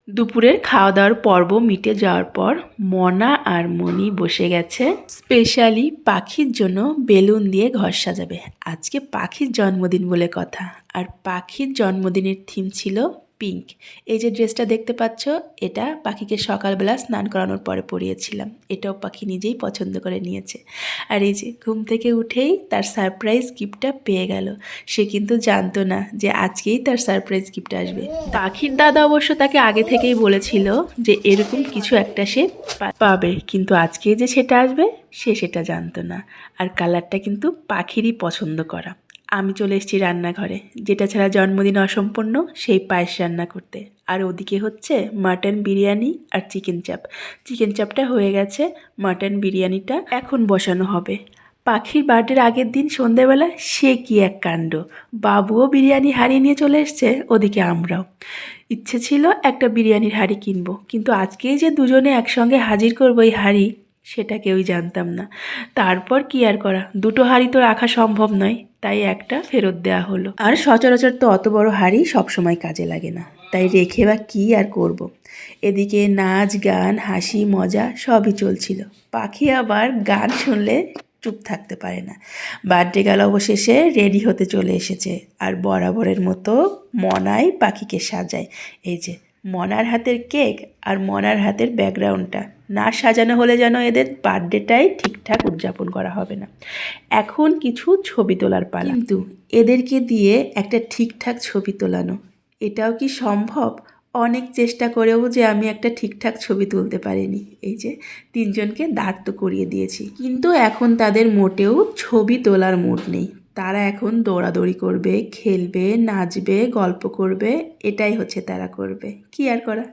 দুপুরের খাওয়া দাওয়ার পর্ব মিটে যাওয়ার পর মনা আর মনি বসে গেছে স্পেশালি পাখির জন্য বেলুন দিয়ে ঘর সাজাবে। আজকে পাখির জন্মদিন বলে কথা, আর পাখির জন্মদিনের থিম ছিল পিঙ্ক। এই যে ড্রেসটা দেখতে পাচ্ছ, এটা পাখিকে সকালবেলা স্নান করানোর পরে পরিয়েছিলাম। এটাও পাখি নিজেই পছন্দ করে নিয়েছে। আর এই যে ঘুম থেকে উঠেই তার সারপ্রাইজ গিফটটা পেয়ে গেল। সে কিন্তু জানতো না যে আজকেই তার সারপ্রাইজ গিফট আসবে। পাখির দাদা অবশ্য তাকে আগে থেকেই বলেছিল যে এরকম কিছু একটা সে পাবে, কিন্তু আজকে যে সেটা আসবে সে সেটা জানতো না। আর কালারটা কিন্তু পাখিরই পছন্দ করা। আমি চলে এসেছি রান্নাঘরে, যেটা ছাড়া জন্মদিন অসম্পূর্ণ সেই পায়েস রান্না করতে। আর ওদিকে হচ্ছে মাটন বিরিয়ানি আর চিকেন চাপ। চিকেন চাপটা হয়ে গেছে, মাটন বিরিয়ানিটা এখন বসানো হবে। পাখির বার্থডের আগের দিন সন্ধেবেলা সে কি এক কাণ্ড, বাবুও বিরিয়ানি হাঁড়ি নিয়ে চলে এসছে, ওদিকে আমরাও। ইচ্ছে ছিল একটা বিরিয়ানির হাঁড়ি কিনবো, কিন্তু আজকেই যে দুজনে একসঙ্গে হাজির করবো এই হাঁড়ি, সেটা কেউই জানতাম না। তারপর কি আর করা, দুটো হাঁড়ি তো রাখা সম্ভব নয়, তাই একটা ফেরত দেওয়া হলো। আর সচরাচর তো অত বড় হাঁড়ি সবসময় কাজে লাগে না, তাই রেখে বা কী আর করব। এদিকে নাচ গান হাসি মজা সবই চলছিল। পাখি আবার গান শুনলে চুপ থাকতে পারে না। বার্থডে গার্ল অবশেষে রেডি হতে চলে এসেছে, আর বরাবরের মতো মনাই পাখিকে সাজায়। এই যে মনার হাতের কেক আর মনার হাতের ব্যাকগ্রাউন্ডটা না সাজানো হলে যেন এদের বার্থডেটাই ঠিকঠাক উদযাপন করা হবে না। এখন কিছু ছবি তোলার পালা, কিন্তু এদেরকে দিয়ে একটা ঠিকঠাক ছবি তোলানো, এটাও কি সম্ভব? অনেক চেষ্টা করেও যে আমি একটা ঠিকঠাক ছবি তুলতে পারিনি। এই যে তিনজনকে দাঁড় তো করিয়ে দিয়েছি, কিন্তু এখন তাদের মোটেও ছবি তোলার মুড নেই। তারা এখন দৌড়াদৌড়ি করবে, খেলবে, নাচবে, গল্প করবে, এটাই হচ্ছে তারা করবে। কি আর করা।